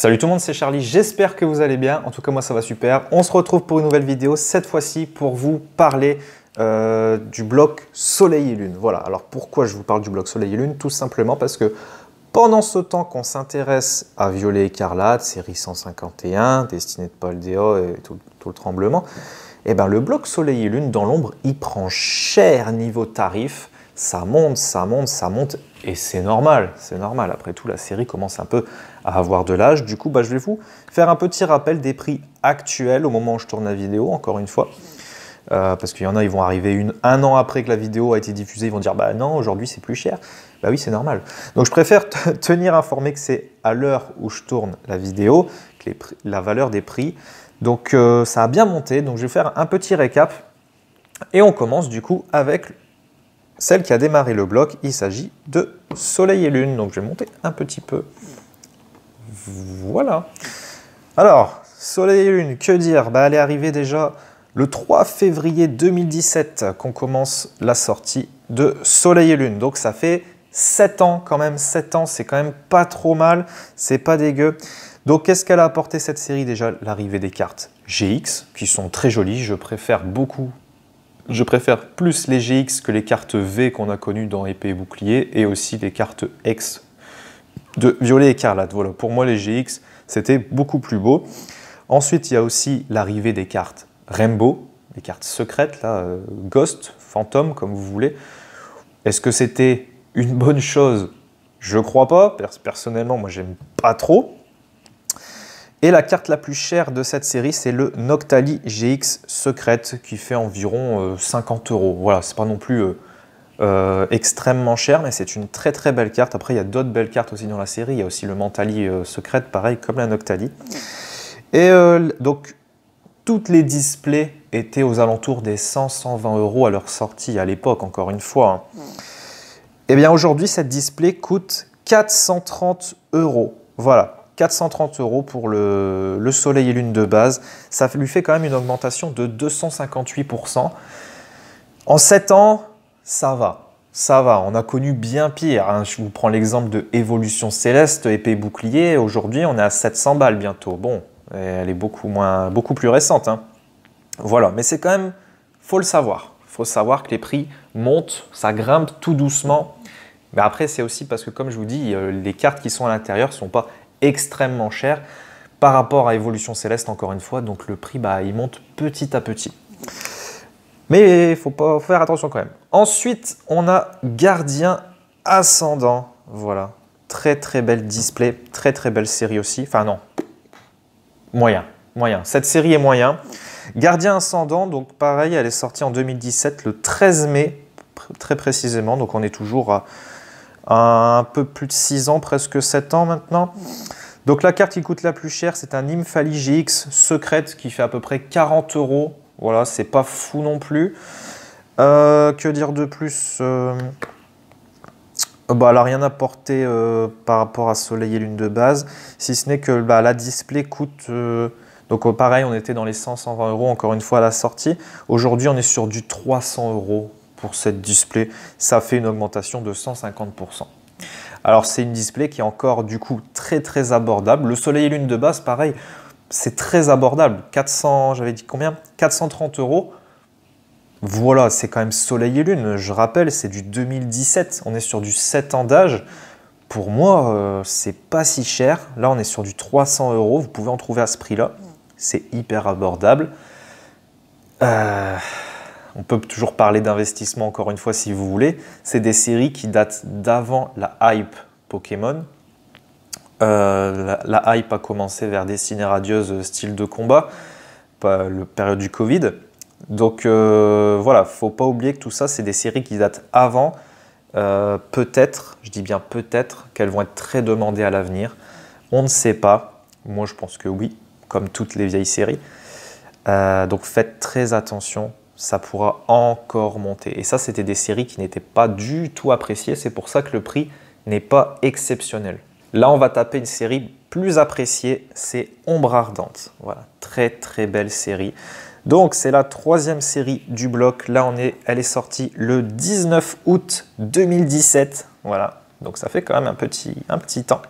Salut tout le monde, c'est Charlie, j'espère que vous allez bien. En tout cas, moi ça va super. On se retrouve pour une nouvelle vidéo, cette fois-ci pour vous parler du bloc Soleil et Lune. Voilà, alors pourquoi je vous parle du bloc Soleil et Lune? Tout simplement parce que pendant ce temps qu'on s'intéresse à Violet Écarlate, série 151, Destinée de Paul Déo et tout le tremblement, et ben le bloc Soleil et Lune dans l'ombre, il prend cher niveau tarif. Ça monte, ça monte, ça monte, et c'est normal, c'est normal. Après tout, la série commence un peu à avoir de l'âge. Du coup, je vais vous faire un petit rappel des prix actuels au moment où je tourne la vidéo, encore une fois. Parce qu'il y en a, ils vont arriver un an après que la vidéo a été diffusée, ils vont dire « Bah non, aujourd'hui c'est plus cher ». Bah oui, c'est normal. Donc je préfère tenir informé que c'est à l'heure où je tourne la vidéo, que la valeur des prix. Donc ça a bien monté, donc je vais faire un petit récap. Et on commence du coup avec celle qui a démarré le bloc. Il s'agit de Soleil et Lune. Donc je vais monter un petit peu. Voilà. Alors, Soleil et Lune, que dire? Elle est arrivée déjà le 3 février 2017 qu'on commence la sortie de Soleil et Lune. Donc ça fait 7 ans quand même. 7 ans, c'est quand même pas trop mal. C'est pas dégueu. Donc qu'est-ce qu'elle a apporté cette série? Déjà, l'arrivée des cartes GX, qui sont très jolies. Je préfère plus les GX que les cartes V qu'on a connues dans Épée et Bouclier, et aussi les cartes X de Violet Écarlate. Voilà, pour moi les GX, c'était beaucoup plus beau. Ensuite, il y a aussi l'arrivée des cartes Rainbow, les cartes secrètes, là, Ghost, Fantôme, comme vous voulez. Est-ce que c'était une bonne chose? Je crois pas. Personnellement, moi, j'aime pas trop. Et la carte la plus chère de cette série, c'est le Noctali GX Secrète, qui fait environ 50 €. Voilà, c'est pas non plus extrêmement cher, mais c'est une très très belle carte. Après, il y a d'autres belles cartes aussi dans la série. Il y a aussi le Mentali Secrète, pareil comme la Noctali. Et donc, toutes les displays étaient aux alentours des 100-120 € à leur sortie à l'époque, encore une fois. Et bien aujourd'hui, cette display coûte 430 €. Voilà. 430 € pour le Soleil et Lune de base. Ça lui fait quand même une augmentation de 258%. En 7 ans, ça va. Ça va, on a connu bien pire. Hein. Je vous prends l'exemple de Évolution Céleste, Épée et Bouclier. Aujourd'hui, on est à 700 balles bientôt. Bon, elle est beaucoup plus récente. Hein. Voilà, mais c'est quand même, faut le savoir. Il faut savoir que les prix montent, ça grimpe tout doucement. Mais après, c'est aussi parce que, comme je vous dis, les cartes qui sont à l'intérieur ne sont pas extrêmement cher par rapport à Évolution Céleste, encore une fois. Donc le prix, il monte petit à petit. Mais il faut faire attention quand même. Ensuite, on a Gardien Ascendant. Voilà. Très très belle display. Très très belle série aussi. Enfin non. Moyen. Cette série est moyen. Gardien Ascendant, donc pareil, elle est sortie en 2017, le 13 mai, très précisément. Donc on est toujours à un peu plus de 6 ans, presque 7 ans maintenant. Donc la carte qui coûte la plus chère, c'est un Nymphali GX Secrète qui fait à peu près 40 €. Voilà, c'est pas fou non plus. Que dire de plus? Elle n'a rien apporté par rapport à Soleil et Lune de base, si ce n'est que la display coûte... donc pareil, on était dans les 100-120 € encore une fois à la sortie. Aujourd'hui, on est sur du 300 € pour cette display. Ça fait une augmentation de 150%. Alors c'est une display qui est encore du coup très très abordable. Le Soleil et Lune de base, pareil, c'est très abordable. 400, j'avais dit combien? 430 €. Voilà, c'est quand même Soleil et Lune. Je rappelle, c'est du 2017. On est sur du 7 ans d'âge. Pour moi, c'est pas si cher. Là, on est sur du 300 €. Vous pouvez en trouver à ce prix-là. C'est hyper abordable. On peut toujours parler d'investissement encore une fois si vous voulez. C'est des séries qui datent d'avant la hype Pokémon. La hype a commencé vers Destinée Radieuse style de combat, la période du Covid. Donc voilà, faut pas oublier que tout ça, c'est des séries qui datent avant. Peut-être, je dis bien peut-être, qu'elles vont être très demandées à l'avenir. On ne sait pas. Moi, je pense que oui, comme toutes les vieilles séries. Donc faites très attention. Ça pourra encore monter. Et ça, c'était des séries qui n'étaient pas du tout appréciées. C'est pour ça que le prix n'est pas exceptionnel. Là, on va taper une série plus appréciée. C'est Ombre Ardente. Voilà, très très belle série. Donc, c'est la 3e série du bloc. Là, elle est sortie le 19 août 2017. Voilà, donc ça fait quand même un petit temps.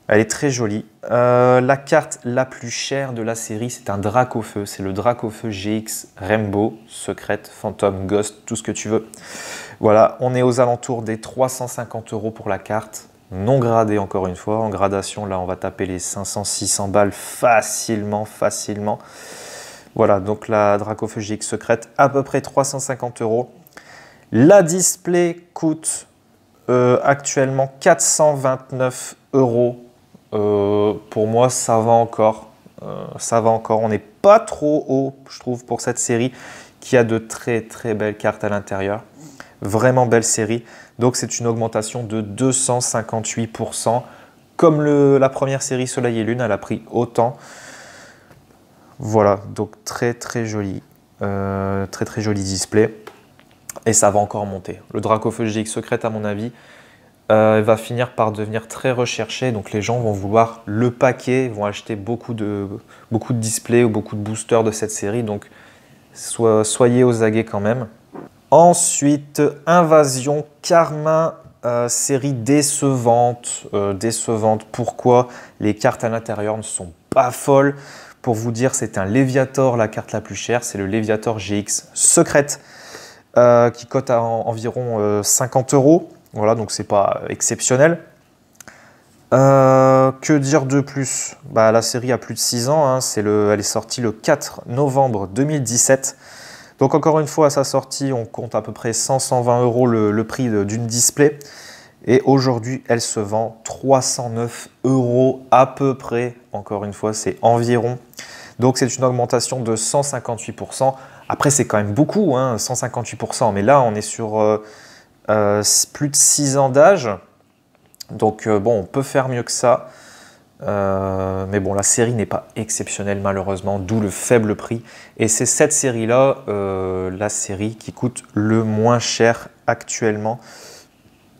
Elle est très jolie. La carte la plus chère de la série, c'est un Dracofeu. C'est le Dracofeu GX Rainbow, secrète, Phantom, Ghost, tout ce que tu veux. Voilà, on est aux alentours des 350 € pour la carte. Non gradée encore une fois. En gradation, là, on va taper les 500-600 balles facilement. Voilà, donc la Dracofeu GX secrète, à peu près 350 €. La display coûte actuellement 429 €. Pour moi, ça va encore. On n'est pas trop haut, je trouve, pour cette série qui a de très très belles cartes à l'intérieur. Vraiment belle série. Donc, c'est une augmentation de 258%. Comme la première série Soleil et Lune, elle a pris autant. Voilà, donc très très joli. Très joli display. Et ça va encore monter. Le Dracofeu GX secrète, à mon avis, va finir par devenir très recherché. Donc les gens vont vouloir le paquet, vont acheter beaucoup de displays ou beaucoup de boosters de cette série. Donc soyez aux aguets quand même. Ensuite, Invasion Carmin, série décevante. Pourquoi? Les cartes à l'intérieur ne sont pas folles. Pour vous dire, c'est un Léviator, la carte la plus chère. C'est le Léviator GX secrète qui cote à environ 50 €. Voilà, donc c'est pas exceptionnel. Que dire de plus? La série a plus de 6 ans. Hein. Elle est sortie le 4 novembre 2017. Donc encore une fois, à sa sortie, on compte à peu près 100-120 € le prix d'une display. Et aujourd'hui, elle se vend 309 € à peu près. Encore une fois, c'est environ. Donc c'est une augmentation de 158%. Après, c'est quand même beaucoup, hein, 158%. Mais là, on est sur plus de 6 ans d'âge. Donc bon, on peut faire mieux que ça. Mais bon, la série n'est pas exceptionnelle malheureusement, d'où le faible prix. Et c'est cette série-là, la série qui coûte le moins cher actuellement.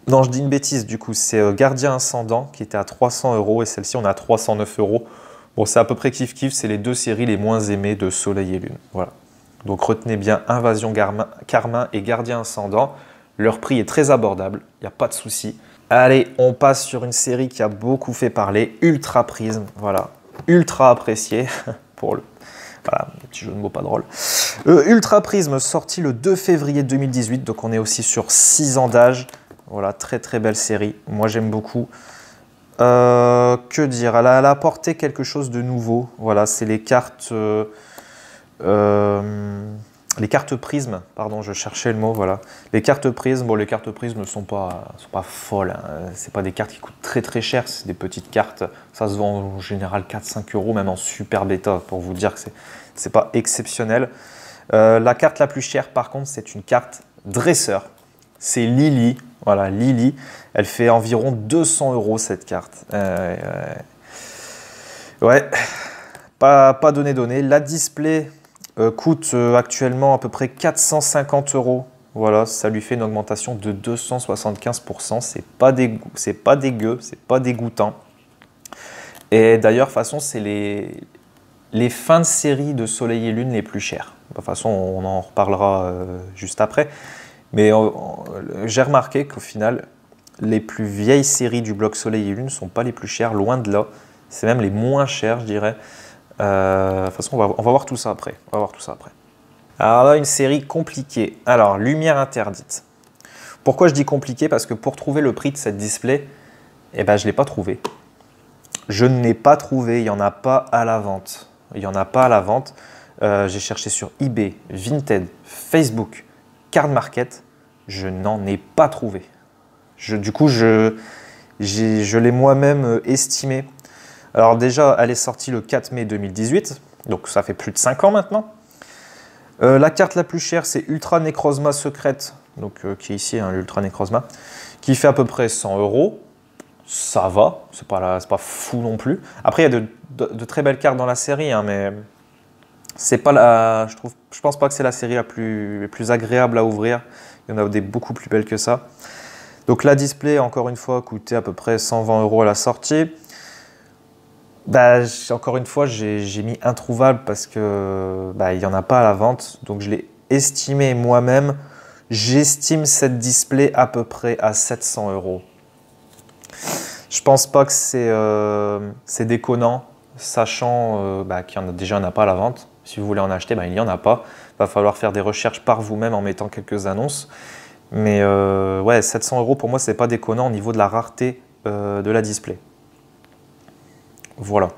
Non, je dis une bêtise du coup, c'est Gardien Ascendant qui était à 300 € et celle-ci on est à 309 €. Bon, c'est à peu près kiff-kiff, c'est les deux séries les moins aimées de Soleil et Lune. Voilà. Donc retenez bien Invasion Carmin et Gardien Ascendant. Leur prix est très abordable, il n'y a pas de souci. Allez, on passe sur une série qui a beaucoup fait parler, Ultra Prism. Voilà, ultra apprécié pour le petit jeu de mots pas drôle. Ultra Prism sorti le 2 février 2018, donc on est aussi sur 6 ans d'âge. Voilà, très très belle série, moi j'aime beaucoup. Que dire, elle a apporté quelque chose de nouveau. Voilà, c'est les cartes prisme, pardon, je cherchais le mot, voilà. Les cartes prisme, bon, les cartes prisme ne sont pas folles, hein. C'est pas des cartes qui coûtent très très cher, c'est des petites cartes, ça se vend en général 4-5 €, même en super bêta, pour vous dire que c'est pas exceptionnel. La carte la plus chère, par contre, c'est une carte dresseur. C'est Lily, voilà, Lily. Elle fait environ 200 € cette carte. Ouais, pas donné. La display coûte actuellement à peu près 450 €. Voilà, ça lui fait une augmentation de 275%. C'est pas dégueu, c'est pas dégoûtant. Et d'ailleurs, de toute façon, c'est les fins de série de Soleil et Lune les plus chères. De toute façon, on en reparlera juste après. Mais j'ai remarqué qu'au final, les plus vieilles séries du bloc Soleil et Lune ne sont pas les plus chères, loin de là. C'est même les moins chères, je dirais. De toute façon, on va voir tout ça après. Alors là, une série compliquée. Alors, Lumière Interdite. Pourquoi je dis compliqué? Parce que pour trouver le prix de cette display, je ne l'ai pas trouvé. Je ne l'ai pas trouvé, il n'y en a pas à la vente. J'ai cherché sur eBay, Vinted, Facebook, Card Market, je n'en ai pas trouvé. Du coup, je l'ai moi-même estimé. Alors déjà, elle est sortie le 4 mai 2018, donc ça fait plus de 5 ans maintenant. La carte la plus chère, c'est Ultra Necrozma Secrète, donc, qui est ici, hein, l'Ultra Necrozma, qui fait à peu près 100 €. Ça va, c'est pas fou non plus. Après, il y a de très belles cartes dans la série, hein, mais c'est pas je pense pas que c'est la série la plus agréable à ouvrir. Il y en a des beaucoup plus belles que ça. Donc la display, encore une fois, coûtait à peu près 120 € à la sortie. Encore une fois, j'ai mis introuvable parce que il n'y en a pas à la vente. Donc je l'ai estimé moi-même. J'estime cette display à peu près à 700 €. Je pense pas que c'est déconnant, sachant qu'il y en a déjà, il n'y en a pas à la vente. Si vous voulez en acheter, il n'y en a pas. Il va falloir faire des recherches par vous-même en mettant quelques annonces. Mais ouais, 700 € pour moi, c'est pas déconnant au niveau de la rareté de la display. Voilà.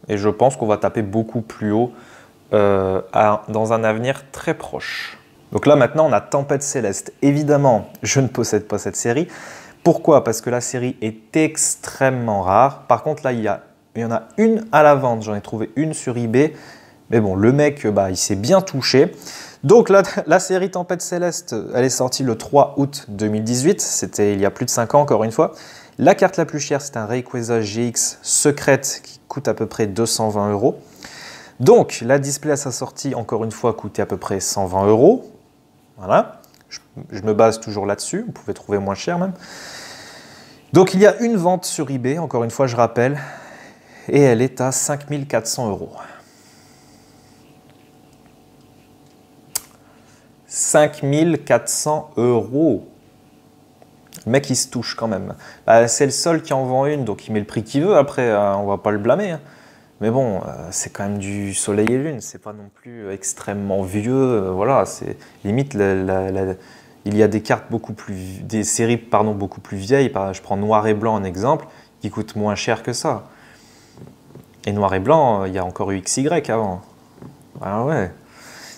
Et je pense qu'on va taper beaucoup plus haut dans un avenir très proche. Donc là, maintenant, on a Tempête Céleste. Évidemment, je ne possède pas cette série. Pourquoi? Parce que la série est extrêmement rare. Par contre, là, il y en a une à la vente. J'en ai trouvé une sur eBay. Mais bon, le mec, il s'est bien touché. Donc la série Tempête Céleste, elle est sortie le 3 août 2018. C'était il y a plus de 5 ans, encore une fois. La carte la plus chère, c'est un Rayquaza GX secrète qui coûte à peu près 220 €. Donc, la display à sa sortie, encore une fois, coûtait à peu près 120 €. Voilà. Je me base toujours là-dessus. Vous pouvez trouver moins cher même. Donc, il y a une vente sur eBay, encore une fois, je rappelle. Et elle est à 5 400 €. 5 400 €. Le mec, il se touche quand même. C'est le seul qui en vend une, donc il met le prix qu'il veut. Après, on va pas le blâmer. Hein. Mais bon, c'est quand même du soleil et lune. C'est pas non plus extrêmement vieux. Voilà, c'est limite, il y a des cartes des séries beaucoup plus vieilles. Je prends Noir et Blanc en exemple, qui coûtent moins cher que ça. Et Noir et Blanc, il y a encore eu XY avant. Ah ouais.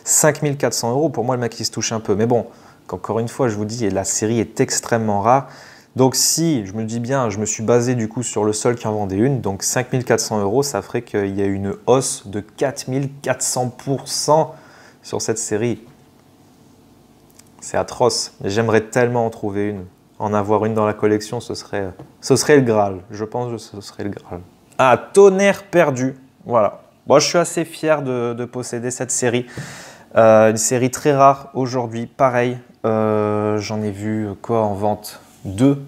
5 400 €, pour moi, le mec, il se touche un peu. Mais bon, encore une fois, je vous dis, la série est extrêmement rare. Donc si, je me dis bien, je me suis basé du coup sur le seul qui en vendait une, donc 5 400 €, ça ferait qu'il y a une hausse de 4 400% sur cette série. C'est atroce. J'aimerais tellement en trouver une. En avoir une dans la collection, ce serait le Graal. Je pense que ce serait le Graal. Ah, Tonnerre perdu. Voilà. Bon, je suis assez fier de posséder cette série. Une série très rare aujourd'hui. Pareil, j'en ai vu quoi en vente? 2.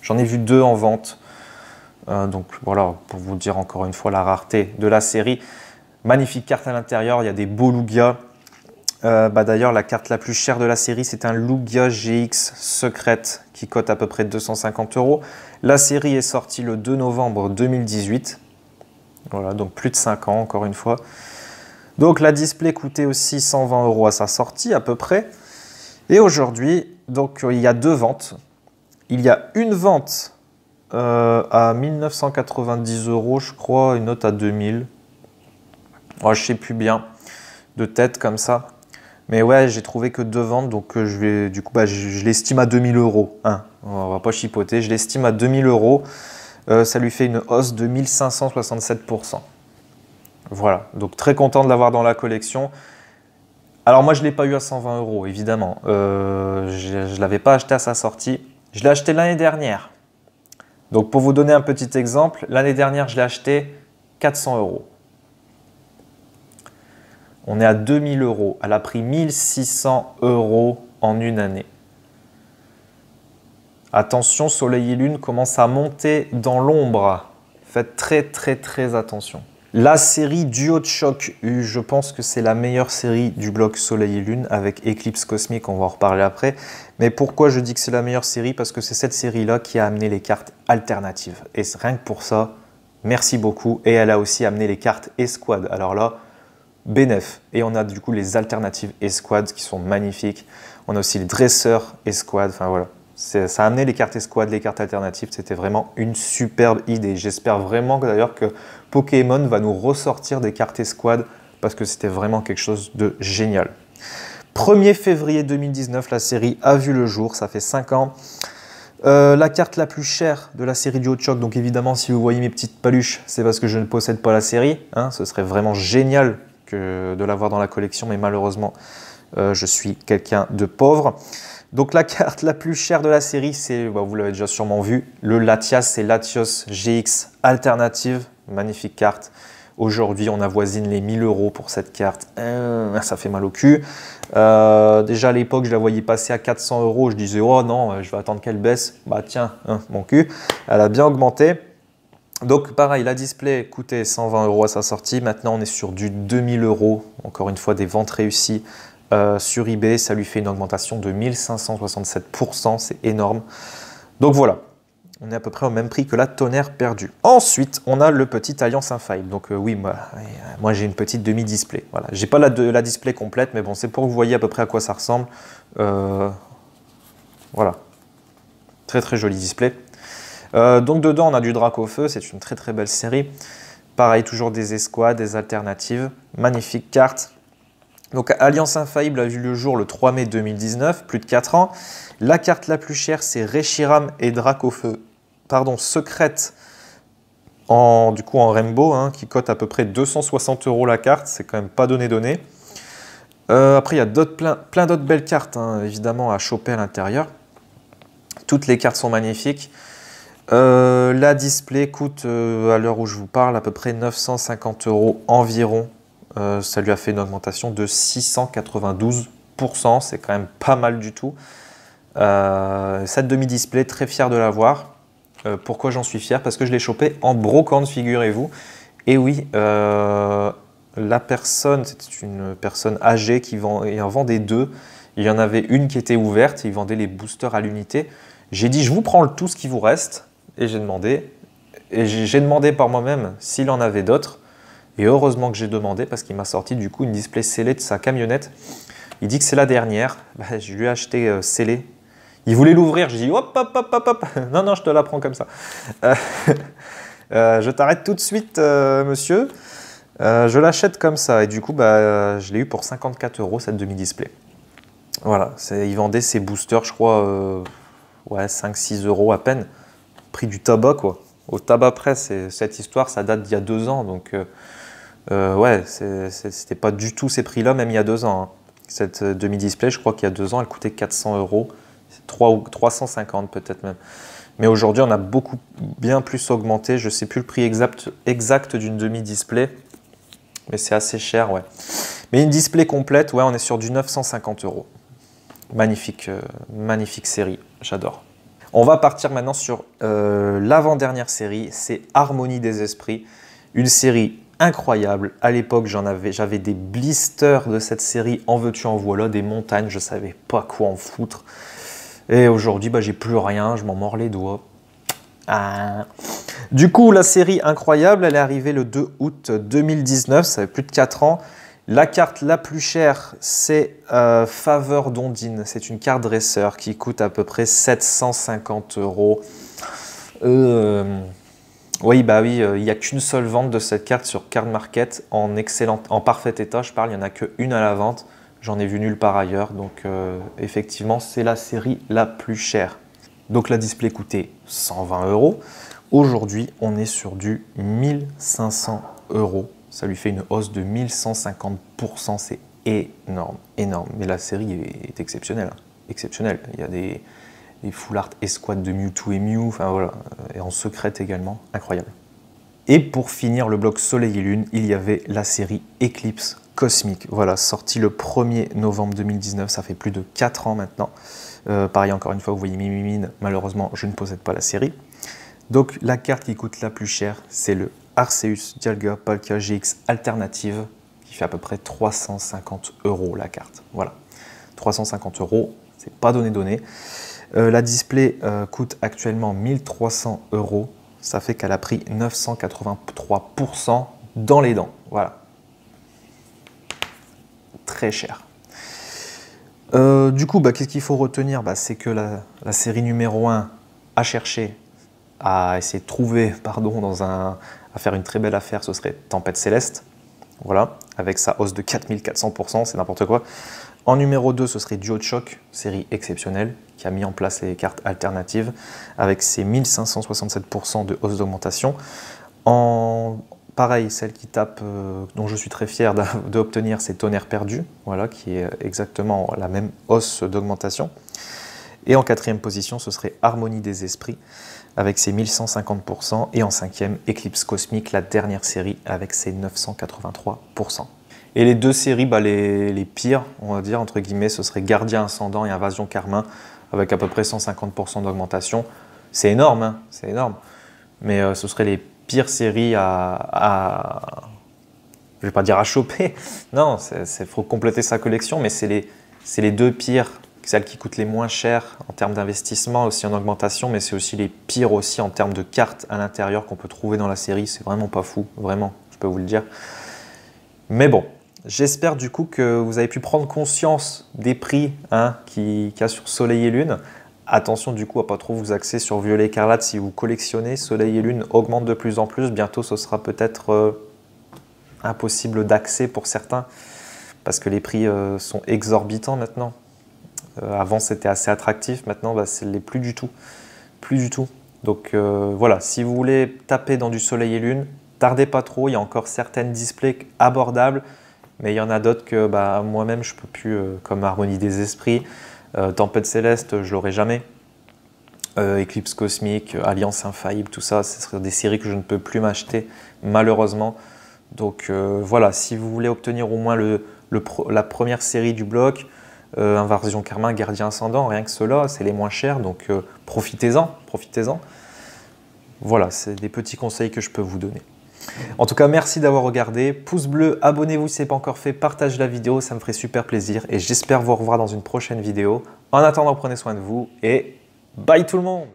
J'en ai vu 2 en vente. Donc voilà, pour vous dire encore une fois la rareté de la série. Magnifique carte à l'intérieur, il y a des beaux Lugia. D'ailleurs, la carte la plus chère de la série, c'est un Lugia GX secrète qui cote à peu près 250 €. La série est sortie le 2 novembre 2018. Voilà, donc plus de 5 ans encore une fois. Donc la display coûtait aussi 120 € à sa sortie à peu près. Et aujourd'hui, donc il y a 2 ventes. Il y a une vente à 1990 €, je crois, une autre à 2000. Oh, je ne sais plus bien, de tête comme ça. Mais ouais, j'ai trouvé que 2 ventes, donc je l'estime à 2000 €. Hein. On va pas chipoter, je l'estime à 2000 €. Ça lui fait une hausse de 1567%. Voilà, donc très content de l'avoir dans la collection. Alors moi, je ne l'ai pas eu à 120 €, évidemment. Je ne l'avais pas acheté à sa sortie. Je l'ai acheté l'année dernière. Donc pour vous donner un petit exemple, l'année dernière, je l'ai acheté 400 €. On est à 2000 €. Elle a pris 1600 € en une année. Attention, Soleil et Lune commencent à monter dans l'ombre. Faites très attention. La série Duo de Choc, je pense que c'est la meilleure série du bloc Soleil et Lune avec Eclipse Cosmique, on va en reparler après. Mais pourquoi je dis que c'est la meilleure série? Parce que c'est cette série-là qui a amené les cartes alternatives. Et rien que pour ça, merci beaucoup. Et elle a aussi amené les cartes Escouade. Alors là, bénef. Et on a du coup les alternatives Escouade qui sont magnifiques. On a aussi les dresseurs Escouade, enfin voilà. Ça a amené les cartes Escouade, les cartes alternatives. C'était vraiment une superbe idée. J'espère vraiment d'ailleurs que Pokémon va nous ressortir des cartes Escouade parce que c'était vraiment quelque chose de génial. 1er février 2019, la série a vu le jour. Ça fait 5 ans. La carte la plus chère de la série Duo de Choc. Donc évidemment, si vous voyez mes petites paluches, c'est parce que je ne possède pas la série. Hein. Ce serait vraiment génial de l'avoir dans la collection. Mais malheureusement, je suis quelqu'un de pauvre. Donc la carte la plus chère de la série, c'est, vous l'avez déjà sûrement vu, le Latias, c'est Latios GX Alternative, magnifique carte. Aujourd'hui, on avoisine les 1000 € pour cette carte, ça fait mal au cul. Déjà à l'époque, je la voyais passer à 400 €, je disais, oh non, je vais attendre qu'elle baisse. Bah tiens, mon cul, elle a bien augmenté. Donc pareil, la display coûtait 120 € à sa sortie, maintenant on est sur du 2000 €, encore une fois des ventes réussies. Sur eBay, ça lui fait une augmentation de 1567%, c'est énorme. Donc voilà, On est à peu près au même prix que la Tonnerre perdue. Ensuite, on a le petit Alliance Infaillible. Donc oui, moi j'ai une petite demi-display. Voilà. J'ai pas la display complète, mais bon, c'est pour que vous voyez à peu près à quoi ça ressemble. Voilà. Très très joli display. Donc dedans, on a du Dracofeu. C'est une très très belle série. Pareil, toujours des escouades, des alternatives. Magnifique carte. Donc Alliance Infaillible a vu le jour le 3 mai 2019, plus de 4 ans. La carte la plus chère, c'est Reshiram et Dracofeu, secrète du coup en Rainbow, hein, qui cote à peu près 260 € la carte, c'est quand même pas donné. Après, il y a plein d'autres belles cartes, hein, évidemment, à choper à l'intérieur. Toutes les cartes sont magnifiques. La display coûte, à l'heure où je vous parle, à peu près 950 € environ. Ça lui a fait une augmentation de 692%, c'est quand même pas mal du tout. Cette demi-display, très fier de l'avoir. Pourquoi j'en suis fier? Parce que je l'ai chopé en brocante, figurez-vous. Et oui, la personne, c'était une personne âgée qui en vendait deux. Il y en avait une qui était ouverte, il vendait les boosters à l'unité. J'ai dit, je vous prends tout ce qui vous reste. Et j'ai demandé par moi-même s'il en avait d'autres. Et heureusement que j'ai demandé parce qu'il m'a sorti du coup une display scellée de sa camionnette. Il dit que c'est la dernière. Je lui ai acheté scellée. Il voulait l'ouvrir. Je dis hop, hop, hop, hop, hop. Non, non, je te la prends comme ça. Je t'arrête tout de suite, monsieur. Je l'achète comme ça. Et du coup, je l'ai eu pour 54 € cette demi-display. Voilà. Il vendait ses boosters, je crois, 5-6 € à peine. Prix du tabac, quoi. Au tabac presse, cette histoire, ça date d'il y a 2 ans. Donc, c'était pas du tout ces prix-là, même il y a 2 ans. Hein. Cette demi-display, je crois qu'il y a 2 ans, elle coûtait 400 €, 350 peut-être même. Mais aujourd'hui, on a bien plus augmenté. Je ne sais plus le prix exact d'une demi-display, mais c'est assez cher, ouais. Mais une display complète, ouais, on est sur du 950 €. Magnifique, magnifique série, j'adore. On va partir maintenant sur l'avant-dernière série, c'est Harmonie des Esprits, une série incroyable. À l'époque, j'avais des blisters de cette série, en veux-tu, en voilà, des montagnes, je ne savais pas quoi en foutre. Et aujourd'hui, j'ai plus rien, je m'en mords les doigts. Ah. Du coup, la série incroyable, elle est arrivée le 2 août 2019, ça fait plus de 4 ans. La carte la plus chère, c'est Faveur d'Ondine. C'est une carte dresseur qui coûte à peu près 750 €. Oui, il n'y a qu'une seule vente de cette carte sur Card Market en parfait état. Je parle, il n'y en a qu'une à la vente. J'en ai vu nulle part ailleurs. Donc, effectivement, c'est la série la plus chère. Donc, la display coûtait 120 €. Aujourd'hui, on est sur du 1500 €. Ça lui fait une hausse de 1150%, c'est énorme, énorme. Mais la série est exceptionnelle, hein. Exceptionnelle. Il y a des full art escouades de Mewtwo et Mew, enfin voilà, et en secrète également, incroyable. Et pour finir le bloc Soleil et Lune, il y avait la série Eclipse Cosmique, voilà, sortie le 1er novembre 2019, ça fait plus de 4 ans maintenant. Pareil, encore une fois, vous voyez Mimimine, malheureusement, je ne possède pas la série. Donc la carte qui coûte la plus chère, c'est le Arceus Dialga Palkia GX Alternative, qui fait à peu près 350 € la carte. Voilà, 350 €, c'est pas donné. La display coûte actuellement 1300 €, ça fait qu'elle a pris 983% dans les dents. Voilà, très cher. Du coup, qu'est-ce qu'il faut retenir? C'est que la série numéro 1 a cherché à essayer de trouver, à faire une très belle affaire, ce serait Tempête Céleste, voilà, avec sa hausse de 4400%, c'est n'importe quoi. En numéro 2, ce serait Duo de Choc, série exceptionnelle, qui a mis en place les cartes alternatives, avec ses 1567% de hausse d'augmentation. Pareil, celle qui tape, dont je suis très fier d'obtenir, c'est Tonnerre perdue, voilà, qui est exactement la même hausse d'augmentation. Et en 4e position, ce serait Harmonie des Esprits, avec ses 1150%. Et en 5e, Eclipse Cosmique, la dernière série, avec ses 983%. Et les deux séries, les pires, on va dire, entre guillemets, ce serait Gardien Ascendant et Invasion Carmin, avec à peu près 150% d'augmentation. C'est énorme, hein, c'est énorme. Mais ce seraient les pires séries je ne vais pas dire à choper, non, il faut compléter sa collection, mais c'est les deux pires celles qui coûtent les moins chères en termes d'investissement, aussi en augmentation, mais c'est aussi les pires aussi en termes de cartes à l'intérieur qu'on peut trouver dans la série. C'est vraiment pas fou, vraiment, je peux vous le dire. Mais bon, j'espère du coup que vous avez pu prendre conscience des prix qu'il y a sur Soleil et Lune. Attention du coup à pas trop vous axer sur Violet Écarlate si vous collectionnez. Soleil et Lune augmentent de plus en plus. Bientôt, ce sera peut-être impossible d'accès pour certains parce que les prix sont exorbitants maintenant. Avant, c'était assez attractif. Maintenant, ce n'est plus du tout. Plus du tout. Donc voilà, si vous voulez taper dans du Soleil et Lune, tardez pas trop. Il y a encore certaines displays abordables, mais il y en a d'autres que moi-même, je ne peux plus, comme Harmonie des Esprits. Tempête Céleste, je l'aurai jamais. Éclipse Cosmique, Alliance Infaillible, tout ça, ce seraient des séries que je ne peux plus m'acheter, malheureusement. Donc voilà, si vous voulez obtenir au moins la première série du bloc, Invasion Karma, Gardien Ascendant, rien que cela, c'est les moins chers, donc profitez-en, profitez-en. Voilà, c'est des petits conseils que je peux vous donner. En tout cas, merci d'avoir regardé. Pouce bleu, abonnez-vous si ce n'est pas encore fait, partagez la vidéo, ça me ferait super plaisir et j'espère vous revoir dans une prochaine vidéo. En attendant, prenez soin de vous et bye tout le monde!